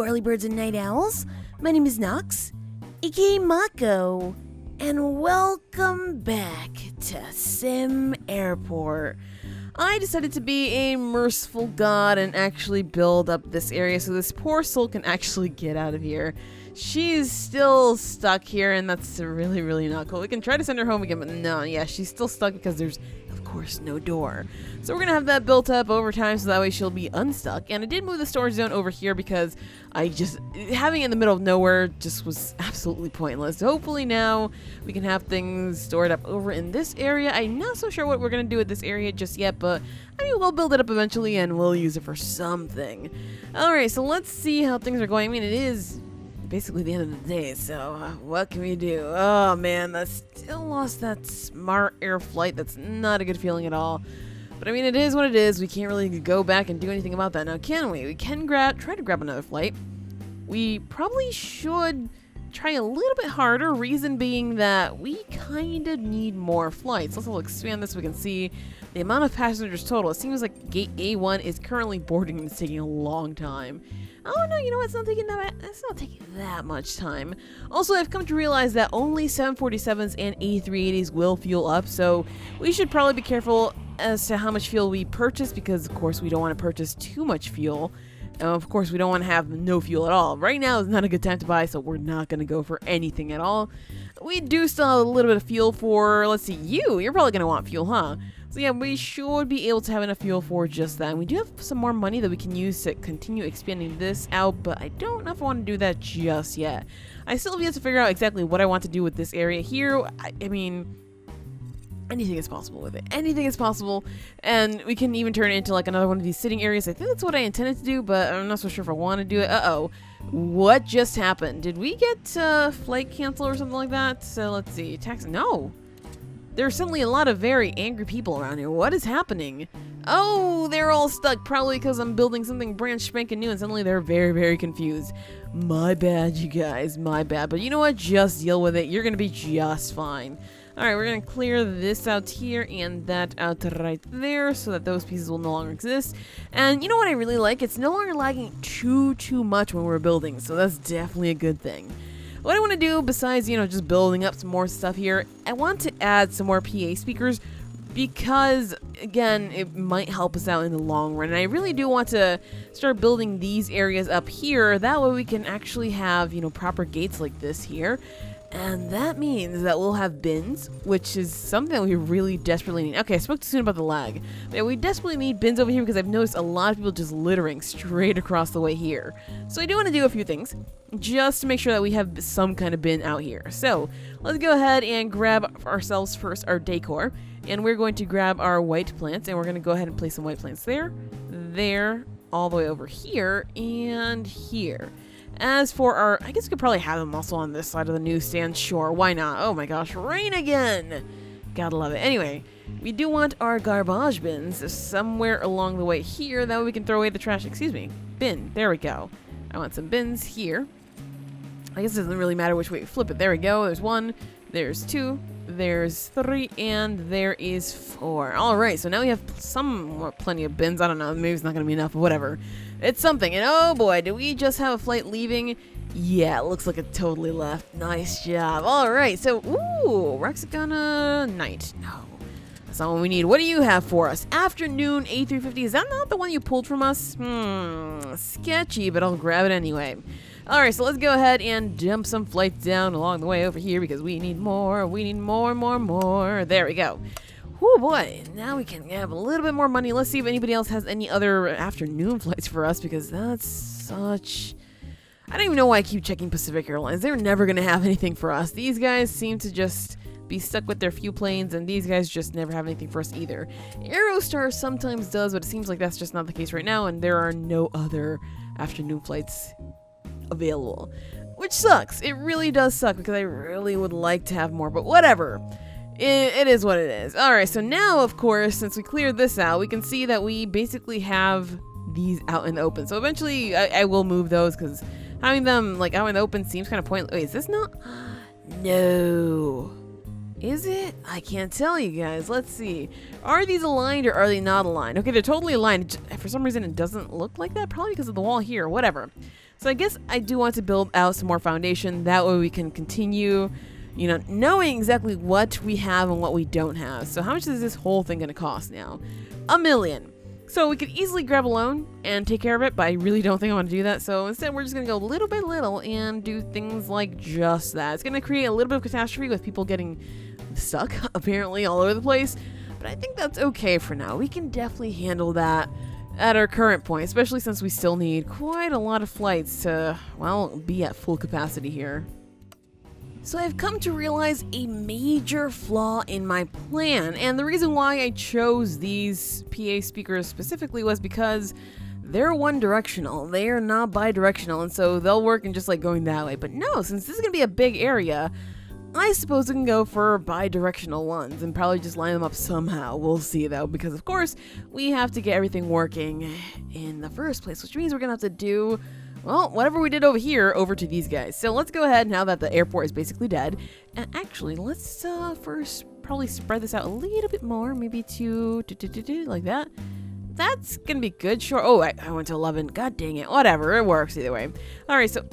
early birds and night owls. My name is Nox, aka Mako, and welcome back to SimAirport. I decided to be a merciful god and actually build up this area so this poor soul can actually get out of here. She's still stuck here, and that's really, really not cool. We can try to send her home again, but no, yeah, she's still stuck because there's, of course, no door. So we're going to have that built up over time so that way she'll be unstuck. And I did move the storage zone over here because having it in the middle of nowhere just was absolutely pointless. Hopefully now we can have things stored up over in this area. I'm not so sure what we're going to do with this area just yet, but I mean, we'll build it up eventually and we'll use it for something. Alright, so let's see how things are going. I mean, it is basically the end of the day, so what can we do? Oh man, I still lost that smart air flight. That's not a good feeling at all. But I mean, it is what it is. We can't really go back and do anything about that now, can we? We can try to grab another flight. We probably should try a little bit harder, reason being that we kind of need more flights. Let's expand this so we can see the amount of passengers total. It seems like gate A1 is currently boarding and it's taking a long time. Oh no, you know what? It's not taking that much time. Also, I've come to realize that only 747s and A380s will fuel up, so we should probably be careful as to how much fuel we purchase because, of course, we don't want to purchase too much fuel. And, of course, we don't want to have no fuel at all. Right now is not a good time to buy, so we're not going to go for anything at all. We do still have a little bit of fuel for, let's see, you're probably going to want fuel, huh? So yeah, we should be able to have enough fuel for just that. And we do have some more money that we can use to continue expanding this out, but I don't know if I want to do that just yet. I still have yet to figure out exactly what I want to do with this area here. I mean, anything is possible with it. Anything is possible, and we can even turn it into like another one of these sitting areas. I think that's what I intended to do, but I'm not so sure if I want to do it. Uh-oh. What just happened? Did we get flight cancel or something like that? So let's see. No. There's suddenly a lot of very angry people around here. What is happening? Oh, they're all stuck, probably because I'm building something brand spanking new, and suddenly they're very, very confused. My bad, you guys, my bad. But you know what? Just deal with it. You're going to be just fine. Alright, we're going to clear this out here and that out right there so that those pieces will no longer exist. And you know what I really like? It's no longer lagging too much when we're building, so that's definitely a good thing. What I want to do, besides, just building up some more stuff here, I want to add some more PA speakers because, again, it might help us out in the long run. And I really do want to start building these areas up here. That way we can actually have, proper gates like this here. And that means that we'll have bins, which is something that we really desperately need. Okay, I spoke too soon about the lag. But yeah, we desperately need bins over here because I've noticed a lot of people just littering straight across the way here. So I do want to do a few things just to make sure that we have some kind of bin out here. So let's go ahead and grab ourselves first our decor. And we're going to grab our white plants, and we're going to go ahead and place some white plants there, all the way over here, and here. As for our, I guess we could probably have them also on this side of the newsstand. Sure, why not? Oh my gosh, rain again! Gotta love it. Anyway, we do want our garbage bins somewhere along the way here. That way we can throw away the trash. Excuse me. Bin. There we go. I want some bins here. I guess it doesn't really matter which way you flip it. There we go. There's 1, there's 2, there's 3, and there is 4. Alright, so now we have plenty of bins. I don't know, maybe it's not going to be enough, but whatever. It's something. And oh boy, do we just have a flight leaving? Yeah, it looks like it totally left. Nice job. Alright, so, ooh, Rexicana night. No, that's not what we need. What do you have for us? Afternoon A350. Is that not the one you pulled from us? Sketchy, but I'll grab it anyway. Alright, so let's go ahead and dump some flights down along the way over here because we need more. We need more. There we go. Oh boy, now we can have a little bit more money. Let's see if anybody else has any other afternoon flights for us because that's such... I don't even know why I keep checking Pacific Airlines. They're never going to have anything for us. These guys seem to just be stuck with their few planes, and these guys just never have anything for us either. Aerostar sometimes does, but it seems like that's just not the case right now, and there are no other afternoon flights available. Which sucks. It really does suck because I really would like to have more, but whatever. It is what it is. Alright, so now, of course, since we cleared this out, we can see that we basically have these out in the open. So eventually, I will move those because having them, out in the open seems kind of pointless. Wait, is this not? No. Is it? I can't tell you guys. Let's see. Are these aligned or are they not aligned? Okay, they're totally aligned. For some reason, it doesn't look like that. Probably because of the wall here. Whatever. So I guess I do want to build out some more foundation. That way we can continue, you know, knowing exactly what we have and what we don't have. So how much is this whole thing going to cost now? $1 million. So we could easily grab a loan and take care of it, but I really don't think I want to do that. So instead, we're just going to go little by little and do things like just that. It's going to create a little bit of catastrophe with people getting stuck, apparently, all over the place. But I think that's okay for now. We can definitely handle that at our current point, especially since we still need quite a lot of flights to, well, be at full capacity here. So I've come to realize a major flaw in my plan, and the reason why I chose these PA speakers specifically was because they're one directional. They are not bi-directional, and so they'll work in just like going that way. But no, since this is going to be a big area, I suppose we can go for bi-directional ones and probably just line them up somehow. We'll see though, because of course we have to get everything working in the first place, which means we're going to have to do, well, whatever we did over here, over to these guys. So let's go ahead now that the airport is basically dead. And actually, let's first probably spread this out a little bit more. Maybe to like that. That's going to be good. Sure. Oh, I went to 11. God dang it. Whatever. It works either way. All right, so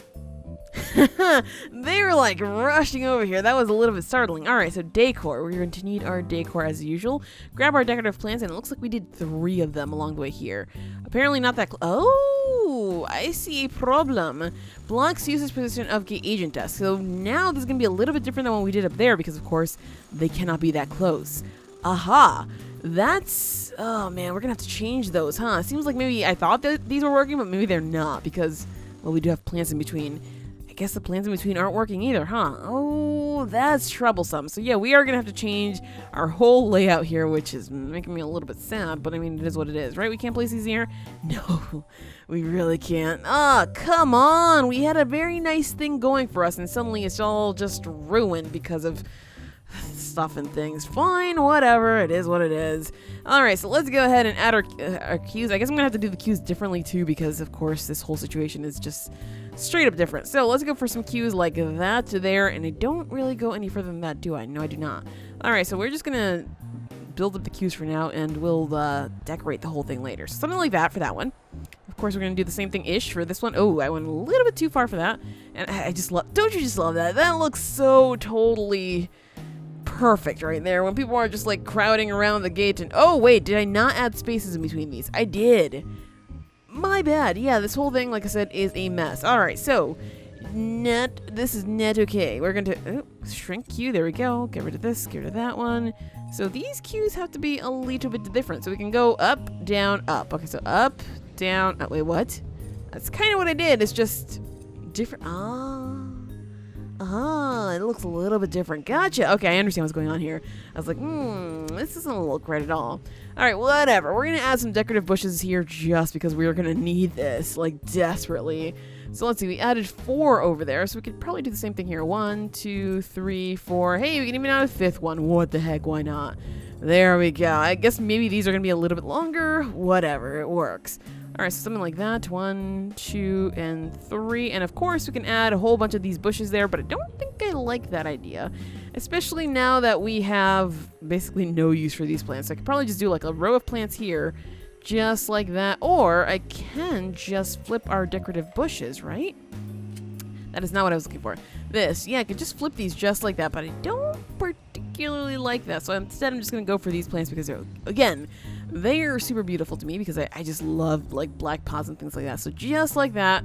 they were like rushing over here. That was a little bit startling. All right, so decor. We're going to need our decor as usual. Grab our decorative plants, and it looks like we did 3 of them along the way here. Apparently not that oh, I see a problem. Blocks usage position of gate agent desk. So now this is going to be a little bit different than what we did up there because, of course, they cannot be that close. Aha. That's, oh man, we're going to have to change those, huh? Seems like maybe I thought that these were working, but maybe they're not because, well, we do have plants in between. I guess the plans in between aren't working either, huh? Oh, that's troublesome. So yeah, we are going to have to change our whole layout here, which is making me a little bit sad, but I mean, it is what it is, right? We can't place these here? No, we really can't. Ah, come on. We had a very nice thing going for us, and suddenly it's all just ruined because of stuff and things. Fine, whatever. It is what it is. All right, so let's go ahead and add our queues. I guess I'm going to have to do the queues differently too because, of course, this whole situation is just straight up different. So let's go for some queues like that to there, and I don't really go any further than that, do I? No, I do not. All right, so we're just going to build up the queues for now, and we'll decorate the whole thing later. So something like that for that one. Of course, we're going to do the same thing-ish for this one. Oh, I went a little bit too far for that. And I just love, don't you just love that? That looks so totally perfect right there when people are just like crowding around the gate and oh wait, did I not add spaces in between these? I did. My bad. Yeah, this whole thing, like I said, is a mess. All right, so this is not okay. We're going to shrink queue. There we go. Get rid of this, get rid of that one. So these queues have to be a little bit different. So we can go up, down, up. Okay, so up, down. Oh, wait, what? That's kind of what I did. It's just different. It looks a little bit different. Gotcha. Okay, I understand what's going on here. I was like, this doesn't look right at all. All right, whatever. We're going to add some decorative bushes here just because we are going to need this, like, desperately. So let's see. We added 4 over there, so we could probably do the same thing here. 1, 2, 3, 4. Hey, we can even add a 5th one. What the heck? Why not? There we go. I guess maybe these are going to be a little bit longer. Whatever. It works. All right, so something like that. 1, 2, and 3. And of course, we can add a whole bunch of these bushes there, but I don't think I like that idea. Especially now that we have basically no use for these plants. I could probably just do like a row of plants here, just like that. Or I can just flip our decorative bushes, right? That is not what I was looking for. This, yeah, I could just flip these just like that, but I don't particularly like that. So instead, I'm just going to go for these plants because, again, they are super beautiful to me because I just love like black pots and things like that. So just like that,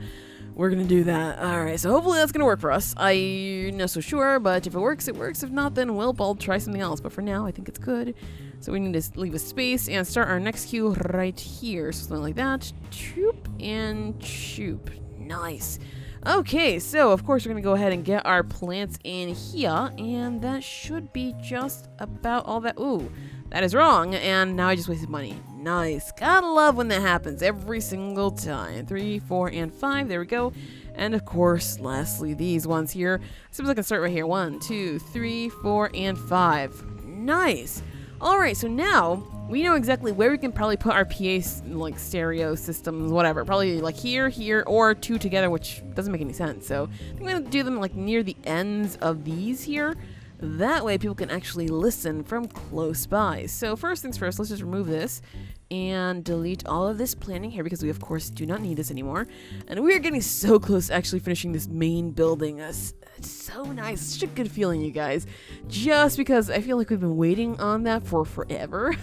we're going to do that. All right, so hopefully that's going to work for us. I'm not so sure, but if it works, it works. If not, then I'll try something else. But for now, I think it's good. So we need to leave a space and start our next queue right here. So something like that. Choop and choop. Nice. Okay, so of course we're going to go ahead and get our plants in here, and that should be just about all that. Ooh, that is wrong, and now I just wasted money. Nice. Gotta love when that happens every single time. 3, 4, and 5. There we go. And of course, lastly, these ones here. I suppose I can start right here. 1, 2, 3, 4, and 5. Nice. All right, so now we know exactly where we can probably put our PA like stereo systems, whatever. Probably like here, here, or 2 together, which doesn't make any sense. So I think I'm gonna do them like near the ends of these here. That way people can actually listen from close by. So first things first, let's just remove this and delete all of this planning here because we of course do not need this anymore. And we are getting so close to actually finishing this main building. It's so nice. It's such a good feeling, you guys. Just because I feel like we've been waiting on that for forever.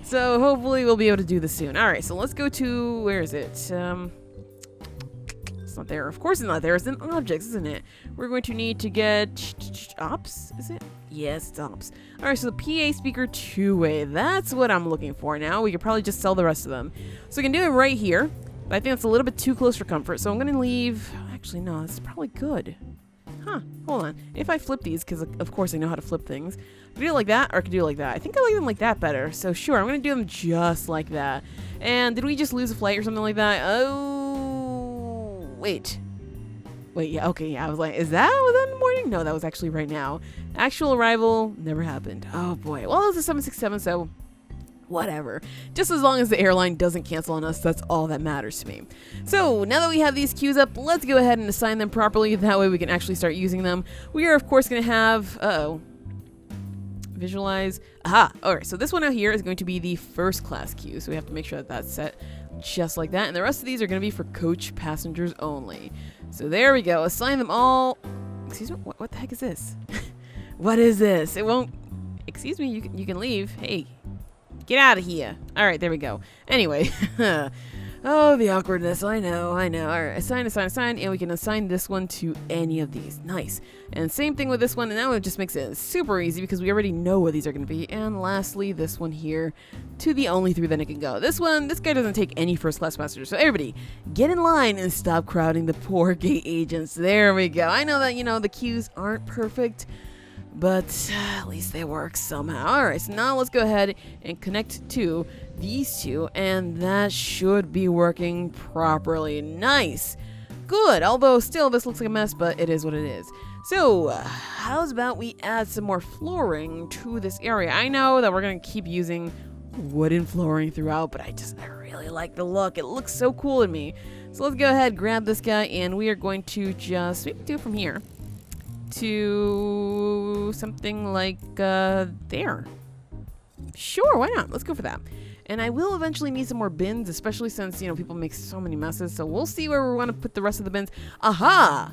So hopefully we'll be able to do this soon. Alright, so let's go to, where is it? It's not there. Of course it's not there. It's in objects, isn't it? We're going to need to get ops, is it? Yes, it's ops. Alright, so the PA speaker two-way. That's what I'm looking for now. We could probably just sell the rest of them. So we can do it right here. But I think it's a little bit too close for comfort. So I'm going to leave... Actually, no, that's probably good. Huh, hold on. If I flip these, because of course I know how to flip things. I could do it like that, or I could do it like that. I think I like them like that better. So sure, I'm going to do them just like that. And did we just lose a flight or something like that? Oh, wait. Wait, yeah, okay, yeah. I was like, was that in the morning? No, that was actually right now. Actual arrival never happened. Oh boy. Well, it was a 767, so whatever. Just as long as the airline doesn't cancel on us, that's all that matters to me. So now that we have these queues up, let's go ahead and assign them properly. That way we can actually start using them. We are, of course, going to have... Visualize. Aha! Alright, so this one out here is going to be the first class queue, so we have to make sure that that's set just like that. And the rest of these are going to be for coach passengers only. So there we go. Assign them all. Excuse me? What the heck is this? What is this? It won't... Excuse me, you can leave. Hey, get out of here. Alright, there we go. Anyway. Oh, the awkwardness. I know. Alright, assign, and we can assign this one to any of these. Nice. And same thing with this one, and that one just makes it super easy because we already know what these are going to be. And lastly, this one here to the only 3 that it can go. This guy doesn't take any first class passengers. So everybody, get in line and stop crowding the poor gate agents. There we go. I know that, the queues aren't perfect, but at least they work somehow. Alright, so now let's go ahead and connect to these two, and that should be working properly. Nice. Good, although still this looks like a mess, but it is what it is. So, how's about we add some more flooring to this area? I know that we're going to keep using wooden flooring throughout, but I really like the look. It looks so cool to me. So let's go ahead, grab this guy, and we are going to just maybe do it from here to something like there. Sure, why not? Let's go for that. And I will eventually need some more bins, especially since, people make so many messes. So we'll see where we want to put the rest of the bins. Aha!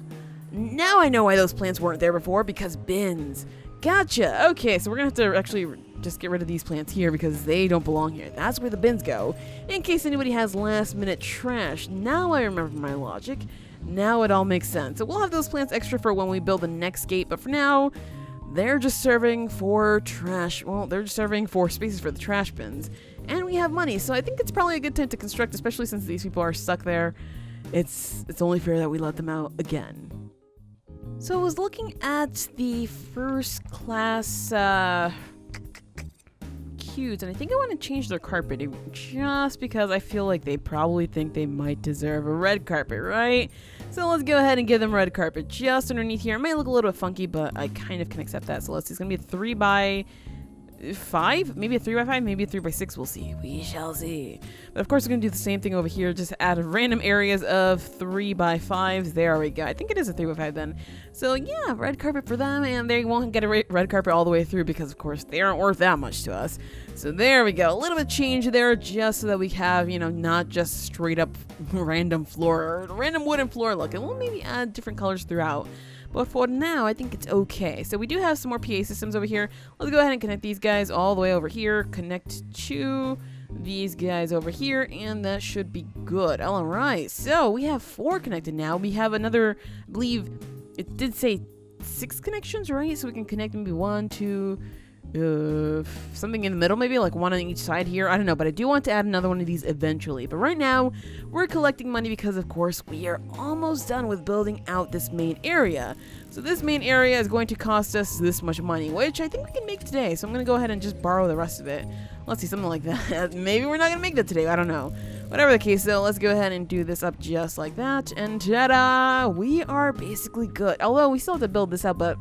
Now I know why those plants weren't there before, because bins. Gotcha. Okay, so we're going to have to actually just get rid of these plants here because they don't belong here. That's where the bins go, in case anybody has last-minute trash. Now I remember my logic. Now it all makes sense. So we'll have those plants extra for when we build the next gate, but for now, they're just serving for trash. Well, they're just serving for spaces for the trash bins. And we have money, so I think it's probably a good time to construct, especially since these people are stuck there. It's only fair that we let them out again. So I was looking at the first class queues, and I think I want to change their carpeting just because I feel like they probably think they might deserve a red carpet, right? So let's go ahead and give them red carpet just underneath here. It might look a little bit funky, but I kind of can accept that. So let's see, it's going to be a 3x5, maybe a 3x5, maybe a 3x6, we'll see. We shall see. But of course we're going to do the same thing over here, just add random areas of 3x5s. There we go. I think it is a 3x5 then. So yeah, red carpet for them, and they won't get a red carpet all the way through because of course they aren't worth that much to us. So there we go. A little bit of change there just so that we have, not just straight up random floor or random wooden floor look. And we'll maybe add different colors throughout. But for now, I think it's okay. So we do have some more PA systems over here. Let's go ahead and connect these guys all the way over here. Connect to these guys over here, and that should be good. All right, so we have 4 connected now. We have another, I believe, it did say 6 connections, right? So we can connect maybe 1, 2, something in the middle, maybe like 1 on each side here. I don't know, but I do want to add another one of these eventually. But right now, we're collecting money because, of course, we are almost done with building out this main area. So this main area is going to cost us this much money, which I think we can make today. So I'm going to go ahead and just borrow the rest of it. Let's see, something like that. Maybe we're not going to make that today. I don't know. Whatever the case, though, let's go ahead and do this up just like that. And ta-da! We are basically good. Although we still have to build this out, but...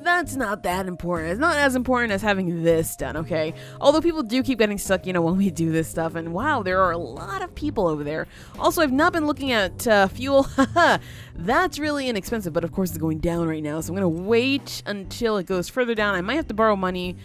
that's not that important. It's not as important as having this done, okay? Although people do keep getting stuck, when we do this stuff. And wow, there are a lot of people over there. Also, I've not been looking at fuel. That's really inexpensive, but of course it's going down right now. So I'm going to wait until it goes further down. I might have to borrow money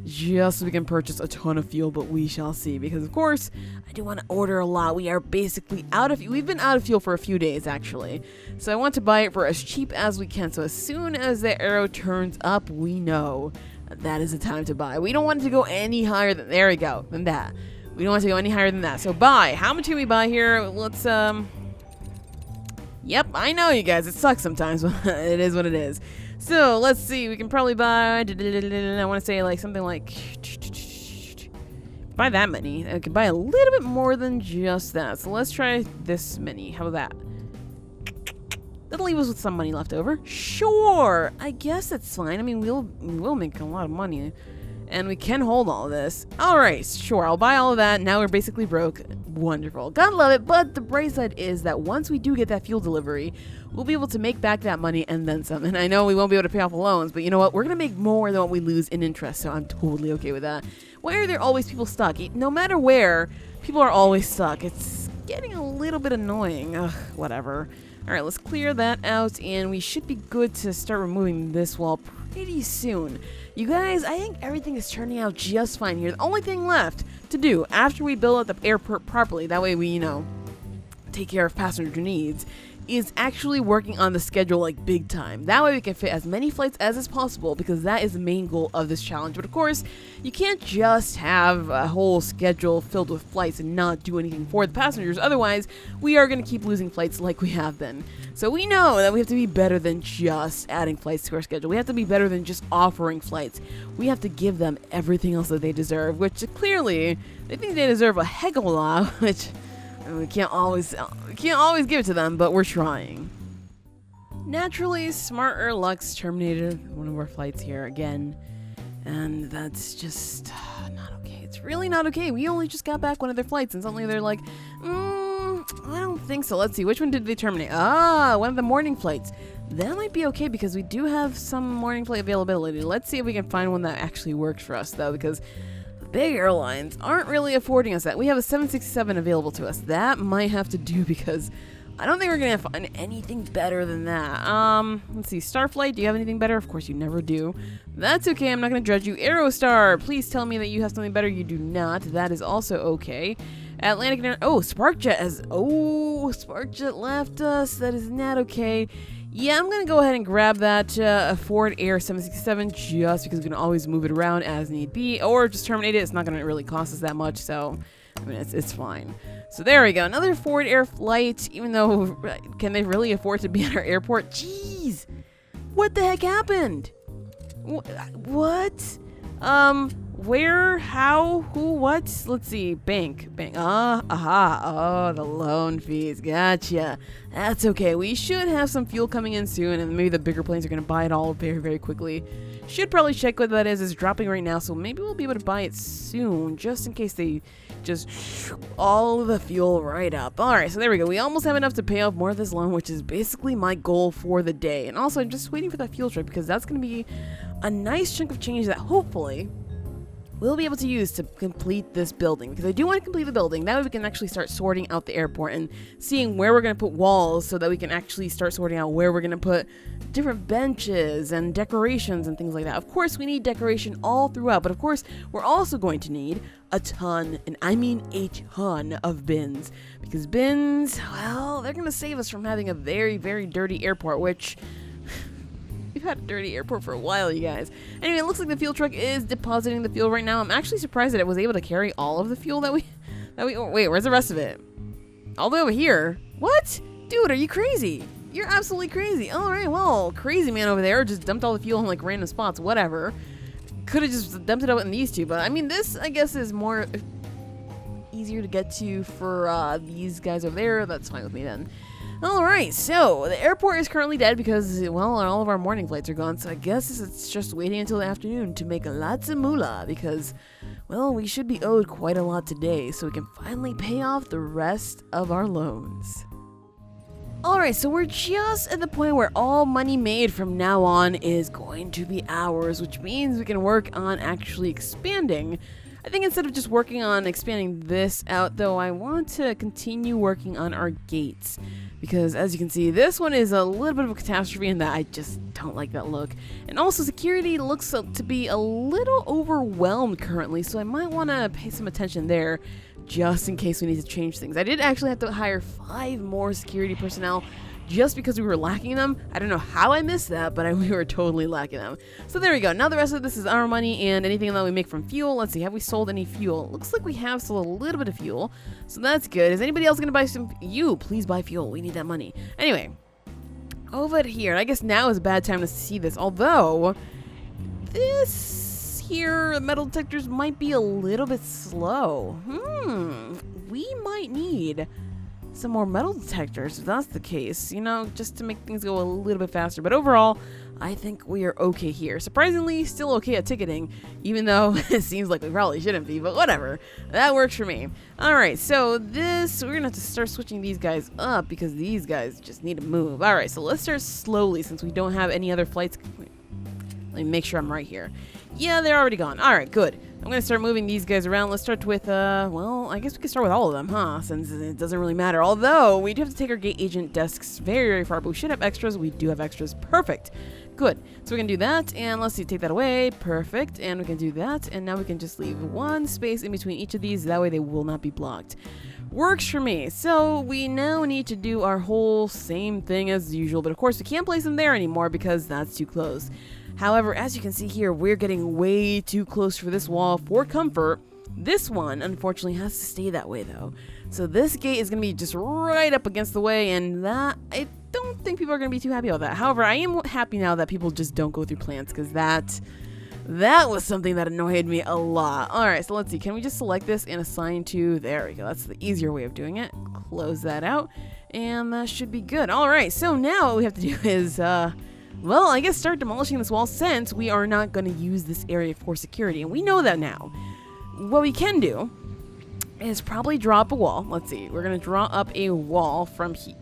just so we can purchase a ton of fuel, but we shall see. Because of course, I do want to order a lot. We are basically out of fuel. We've been out of fuel for a few days, actually. So I want to buy it for as cheap as we can. So as soon as the arrow turns up, we know that is the time to buy. We don't want it to go any higher than, there we go, than that. We don't want it to go any higher than that. So buy. How much can we buy here? Let's, yep, I know, you guys. It sucks sometimes, but it is what it is. So, let's see. We can probably buy, I want to say, like, something like, buy that many. I can buy a little bit more than just that. So, let's try this many. How about that? That'll leave us with some money left over. Sure! I guess that's fine. I mean, we'll make a lot of money. And we can hold all of this. Alright, sure, I'll buy all of that. Now we're basically broke. Wonderful. Gotta love it, but the bright side is that once we do get that fuel delivery, we'll be able to make back that money and then some. And I know we won't be able to pay off the loans, but you know what? We're gonna make more than what we lose in interest, so I'm totally okay with that. Why are there always people stuck? No matter where, people are always stuck. It's getting a little bit annoying. Ugh, whatever. Alright, let's clear that out, and we should be good to start removing this wall pretty soon. You guys, I think everything is turning out just fine here. The only thing left to do after we build out the airport properly, that way we, take care of passenger needs, is actually working on the schedule like big time. That way we can fit as many flights as is possible, because that is the main goal of this challenge. But of course, you can't just have a whole schedule filled with flights and not do anything for the passengers. Otherwise, we are going to keep losing flights like we have been. So we know that we have to be better than just adding flights to our schedule. We have to be better than just offering flights. We have to give them everything else that they deserve, which clearly they think they deserve a heck of a lot, which we can't always give it to them, but we're trying. Naturally, Smarter Lux terminated one of our flights here again, and that's just not okay. It's really not okay. We only just got back one of their flights, and suddenly they're like, I don't think so. Let's see, which one did they terminate? One of the morning flights. That might be okay because we do have some morning flight availability. Let's see if we can find one that actually works for us, though, because big airlines aren't really affording us that. We have a 767 available to us. That might have to do because I don't think we're going to find anything better than that. Let's see. Starflight, do you have anything better? Of course you never do. That's okay. I'm not going to judge you. Aerostar, please tell me that you have something better. You do not. That is also okay. Atlantic, Sparkjet Sparkjet left us. That is not okay. Yeah, I'm going to go ahead and grab that Ford Air 767 just because we can always move it around as need be, or just terminate it. It's not going to really cost us that much, so I mean, it's fine. So there we go. Another Ford Air flight, even though, can they really afford to be at our airport? Jeez! What the heck happened? What? Where, how, who, what? Let's see. Bank. Oh, the loan fees. Gotcha. That's okay. We should have some fuel coming in soon, and maybe the bigger planes are going to buy it all very, very quickly. Should probably check what that is. It's dropping right now, so maybe we'll be able to buy it soon, just in case they just all the fuel right up. Alright, so there we go. We almost have enough to pay off more of this loan, which is basically my goal for the day. And also, I'm just waiting for that fuel trip, because that's going to be a nice chunk of change that hopefully we'll be able to use to complete this building, because I do want to complete the building. That way we can actually start sorting out the airport and seeing where we're going to put walls so that we can actually start sorting out where we're going to put different benches and decorations and things like that. Of course, we need decoration all throughout, but of course, we're also going to need a ton, and I mean a ton of bins, because bins, well, they're going to save us from having a very, very dirty airport, which we've had a dirty airport for a while, you guys. Anyway, it looks like the fuel truck is depositing the fuel right now. I'm actually surprised that it was able to carry all of the fuel that we wait, where's the rest of it? All the way over here? What? Dude, are you crazy? You're absolutely crazy. Alright, well, crazy man over there just dumped all the fuel in like random spots, whatever. Could have just dumped it out in these two, but I mean, this, I guess, is more easier to get to for these guys over there. That's fine with me then. Alright, so the airport is currently dead because, well, all of our morning flights are gone, so I guess it's just waiting until the afternoon to make lots of moolah because, well, we should be owed quite a lot today so we can finally pay off the rest of our loans. Alright, so we're just at the point where all money made from now on is going to be ours, which means we can work on actually expanding. I think instead of just working on expanding this out, though, I want to continue working on our gates. Because as you can see, this one is a little bit of a catastrophe in that I just don't like that look. And also security looks to be a little overwhelmed currently, so I might want to pay some attention there just in case we need to change things. I did actually have to hire 5 more security personnel just because we were lacking them. I don't know how I missed that, but we were totally lacking them. So there we go. Now the rest of this is our money and anything that we make from fuel. Let's see, have we sold any fuel? Looks like we have sold a little bit of fuel, so that's good. Is anybody else going to buy some? You, please buy fuel. We need that money. Anyway, over here, I guess now is a bad time to see this, although this here, metal detectors might be a little bit slow. We might need some more metal detectors if that's the case, you know, just to make things go a little bit faster. But overall, I think we are okay here. Surprisingly, still okay at ticketing, even though it seems like we probably shouldn't be, but whatever. That works for me. Alright, so we're gonna have to start switching these guys up because these guys just need to move. Alright, so let's start slowly since we don't have any other flights. Let me make sure I'm right here. Yeah, they're already gone. Alright, good. I'm going to start moving these guys around. Let's start with, well, I guess we can start with all of them, huh? Since it doesn't really matter. Although, we do have to take our gate agent desks very, very far, but we should have extras. We do have extras. Perfect. Good. So we can do that, and let's see, take that away. Perfect. And we can do that, and now we can just leave one space in between each of these. That way they will not be blocked. Works for me. So we now need to do our whole same thing as usual, but of course we can't place them there anymore because that's too close. However, as you can see here, we're getting way too close for this wall for comfort. This one, unfortunately, has to stay that way, though. So this gate is going to be just right up against the way, and that, I don't think people are going to be too happy about that. However, I am happy now that people just don't go through plants, because that was something that annoyed me a lot. Alright, so let's see. Can we just select this and assign to... There we go. That's the easier way of doing it. Close that out, and that should be good. Alright, so now what we have to do is... well, I guess start demolishing this wall since we are not going to use this area for security. And we know that now. What we can do is probably draw up a wall. Let's see. We're going to draw up a wall from here.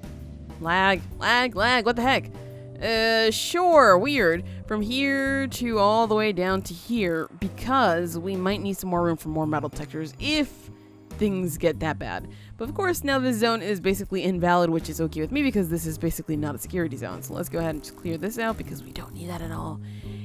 Lag. What the heck? Sure. Weird. From here to all the way down to here because we might need some more room for more metal detectors if things get that bad. But of course, now this zone is basically invalid, which is okay with me because this is basically not a security zone. So let's go ahead and just clear this out because we don't need that at all.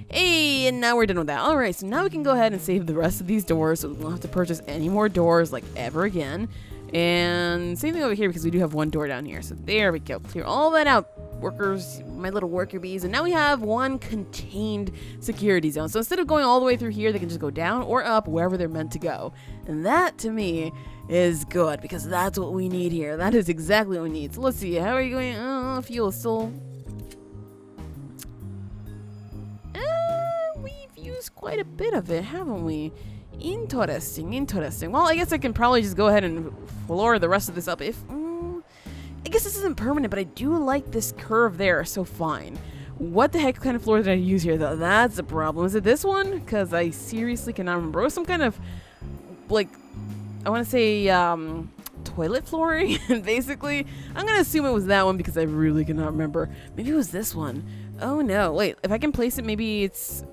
Hey, and now we're done with that. Alright, so now we can go ahead and save the rest of these doors so we won't have to purchase any more doors like ever again. And same thing over here because we do have one door down here. So there we go. Clear all that out, workers, my little worker bees. And now we have one contained security zone. So instead of going all the way through here, they can just go down or up wherever they're meant to go. And that, to me, is good because that's what we need here. That is exactly what we need. So let's see. How are you going? Oh, fuel is still... we've used quite a bit of it, haven't we? Interesting. Well, I guess I can probably just go ahead and floor the rest of this up if... I guess this isn't permanent, but I do like this curve there, so fine. What the heck kind of floor did I use here, though? That's a problem. Is it this one? Because I seriously cannot remember. It was some kind of, like, I want to say, toilet flooring, basically. I'm going to assume it was that one because I really cannot remember. Maybe it was this one. Oh, no. Wait, if I can place it, maybe it's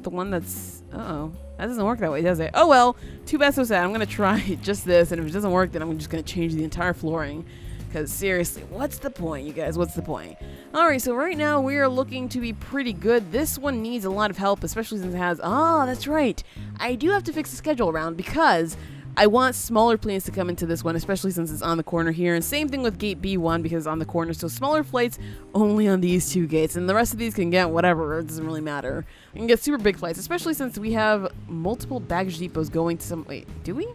the one that's... Uh-oh. That doesn't work that way, does it? Oh, well. Too bad, so sad. I'm going to try just this, and if it doesn't work, then I'm just going to change the entire flooring. Because seriously, what's the point, you guys? What's the point? Alright, so right now we are looking to be pretty good. This one needs a lot of help, especially since it has... Ah, that's right. I do have to fix the schedule around because I want smaller planes to come into this one, especially since it's on the corner here. And same thing with gate B1 because it's on the corner. So smaller flights only on these two gates. And the rest of these can get whatever. It doesn't really matter. We can get super big flights, especially since we have multiple baggage depots going to some... Wait, do we?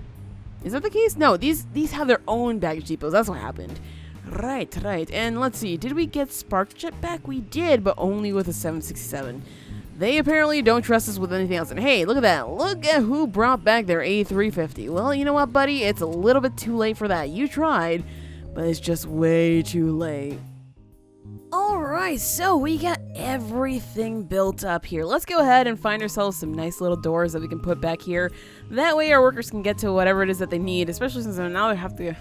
Is that the case? No, these have their own baggage depots. That's what happened. Right. And let's see. Did we get Sparkjet back? We did, but only with a 767. They apparently don't trust us with anything else. And hey, look at that. Look at who brought back their A350. Well, you know what, buddy? It's a little bit too late for that. You tried, but it's just way too late. Alright, so we got everything built up here. Let's go ahead and find ourselves some nice little doors that we can put back here. That way our workers can get to whatever it is that they need, especially since now they have to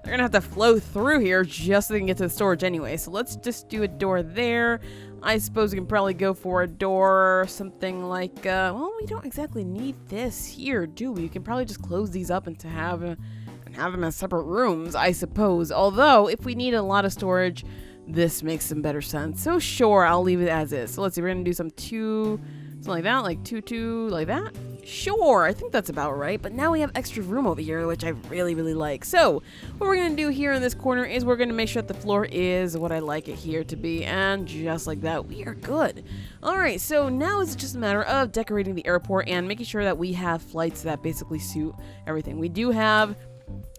they're gonna have to flow through here just so they can get to the storage anyway. So let's just do a door there. I suppose we can probably go for a door, something like, well, we don't exactly need this here, do we? You can probably just close these up and have them as separate rooms, I suppose. Although, if we need a lot of storage, this makes some better sense. So sure, I'll leave it as is. So let's see, we're gonna do something like that, like 2, like that. Sure, I think that's about right, but now we have extra room over here, which I really, really like. So, what we're going to do here in this corner is we're going to make sure that the floor is what I like it here to be, and just like that, we are good. Alright, so now it's just a matter of decorating the airport and making sure that we have flights that basically suit everything. We do have...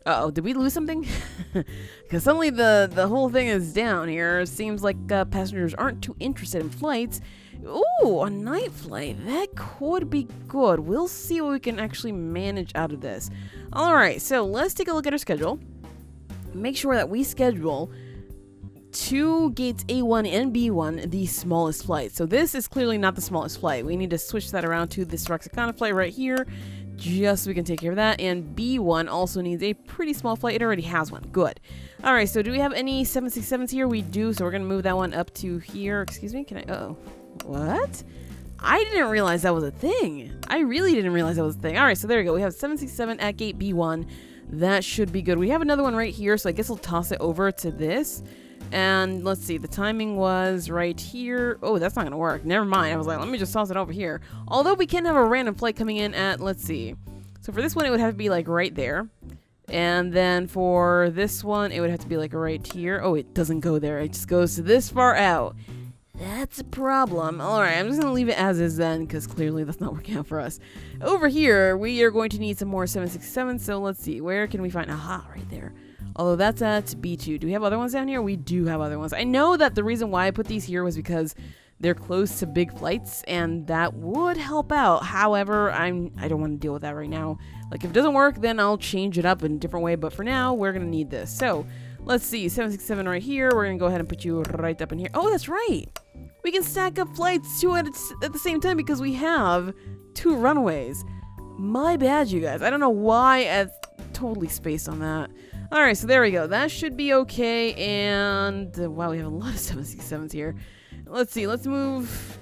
Uh-oh, did we lose something? Because suddenly the whole thing is down here. Seems like passengers aren't too interested in flights. Ooh, a night flight. That could be good. We'll see what we can actually manage out of this. Alright, so let's take a look at our schedule. Make sure that we schedule 2 gates A1 and B1 the smallest flight. So this is clearly not the smallest flight. We need to switch that around to this Roxicana flight right here, just so we can take care of that. And B1 also needs a pretty small flight. It already has one. Good. Alright, so do we have any 767s here? We do, so we're going to move that one up to here. Excuse me, can I... Uh-oh. What? I didn't realize that was a thing. I really didn't realize that was a thing. Alright, so there we go. We have 767 at gate B1. That should be good. We have another one right here, so I guess we'll toss it over to this. And let's see, the timing was right here. Oh, that's not going to work. Never mind. I was like, let me just toss it over here. Although we can have a random flight coming in at, let's see. So for this one, it would have to be like right there. And then for this one, it would have to be like right here. Oh, it doesn't go there. It just goes to this far out. That's a problem. Alright, I'm just going to leave it as is then, because clearly that's not working out for us. Over here, we are going to need some more 767, so let's see. Where can we find... Aha, right there. Although that's at B2. Do we have other ones down here? We do have other ones. I know that the reason why I put these here was because they're close to big flights, and that would help out. However, I don't want to deal with that right now. Like, if it doesn't work, then I'll change it up in a different way, but for now, we're going to need this. So, let's see. 767 right here. We're going to go ahead and put you right up in here. Oh, that's right! We can stack up flights 2 at the same time because we have 2 runways. My bad, you guys. I don't know why I totally spaced on that. Alright, so there we go. That should be okay. And wow, we have a lot of 767s here. Let's see. Let's move.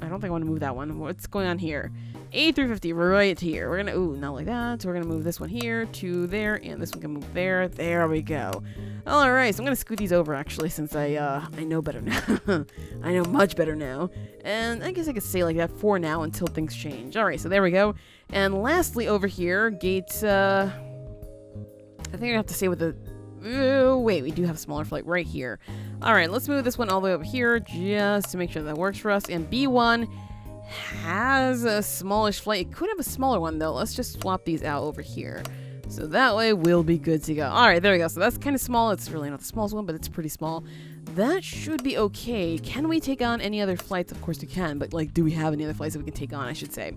I don't think I want to move that one. What's going on here? A350 right here. We're gonna, ooh, not like that. So we're gonna move this one here to there, and this one can move there. There we go. All right, so I'm gonna scoot these over actually, since I know better now. I know much better now, and I guess I could stay like that for now until things change. All right, so there we go. And lastly, over here, gate. I think I have to stay with the. Wait, we do have a smaller flight right here. All right, let's move this one all the way over here just to make sure that works for us. And B1 has a smallish flight. It could have a smaller one though. Let's just swap these out over here. So that way we'll be good to go. Alright, there we go. So that's kind of small. It's really not the smallest one, but it's pretty small. That should be okay. Can we take on any other flights? Of course we can, but like, do we have any other flights that we can take on, I should say?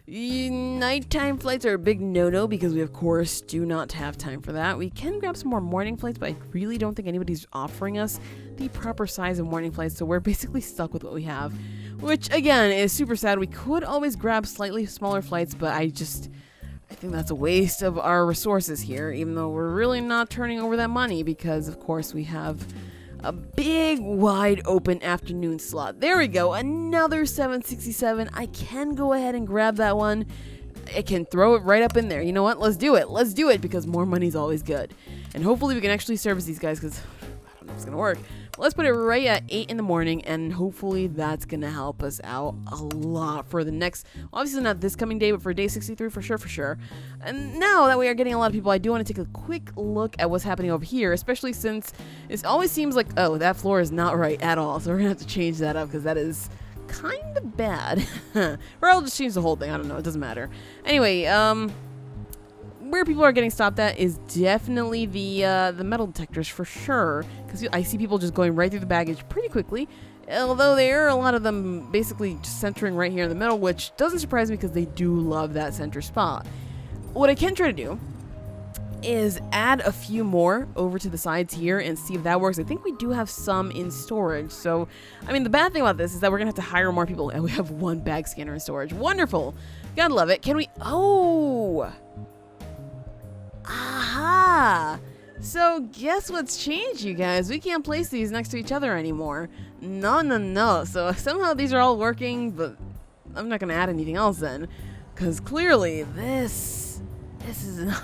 Nighttime flights are a big no-no because we of course do not have time for that. We can grab some more morning flights, but I really don't think anybody's offering us the proper size of morning flights, so we're basically stuck with what we have. Which, again, is super sad. We could always grab slightly smaller flights, but I think that's a waste of our resources here, even though we're really not turning over that money because, of course, we have a big, wide open afternoon slot. There we go. Another 767. I can go ahead and grab that one. I can throw it right up in there. You know what? Let's do it. Let's do it because more money's always good. And hopefully we can actually service these guys because I don't know if it's going to work. Let's put it right at 8 in the morning, and hopefully that's going to help us out a lot for the next, obviously not this coming day, but for day 63 for sure. And now that we are getting a lot of people, I do want to take a quick look at what's happening over here, especially since it always seems like, oh, that floor is not right at all, so we're going to have to change that up because that is kind of bad. Or I'll just change the whole thing, I don't know, it doesn't matter. Anyway, where people are getting stopped at is definitely the metal detectors for sure, because I see people just going right through the baggage pretty quickly, although there are a lot of them basically just centering right here in the middle, which doesn't surprise me because they do love that center spot. What I can try to do is add a few more over to the sides here and see if that works. I think we do have some in storage, so I mean the bad thing about this is that we're gonna have to hire more people, and we have one bag scanner in storage. Wonderful, gotta love it. Can we, oh, So guess what's changed, you guys? We can't place these next to each other anymore. No. So somehow these are all working, but I'm not going to add anything else then. Because clearly this is not,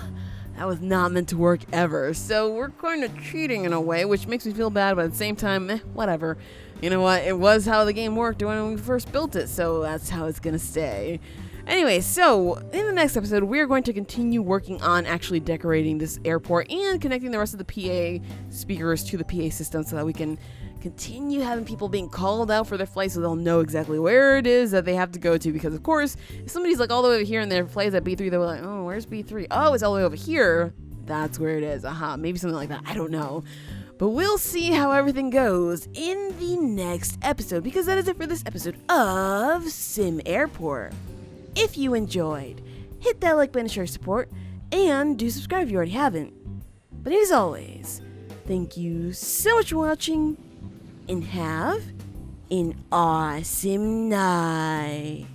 that was not meant to work ever. So we're kind of cheating in a way, which makes me feel bad, but at the same time, whatever. You know what? It was how the game worked when we first built it, so that's how it's going to stay. Anyway, so in the next episode, we're going to continue working on actually decorating this airport and connecting the rest of the PA speakers to the PA system so that we can continue having people being called out for their flights so they'll know exactly where it is that they have to go to. Because, of course, if somebody's like all the way over here and their flight's at B3, they're like, oh, where's B3? Oh, it's all the way over here. That's where it is. Aha, maybe something like that. I don't know. But we'll see how everything goes in the next episode, because that is it for this episode of SimAirport. If you enjoyed, hit that like button to show your support, and do subscribe if you already haven't. But as always, thank you so much for watching, and have an awesome night.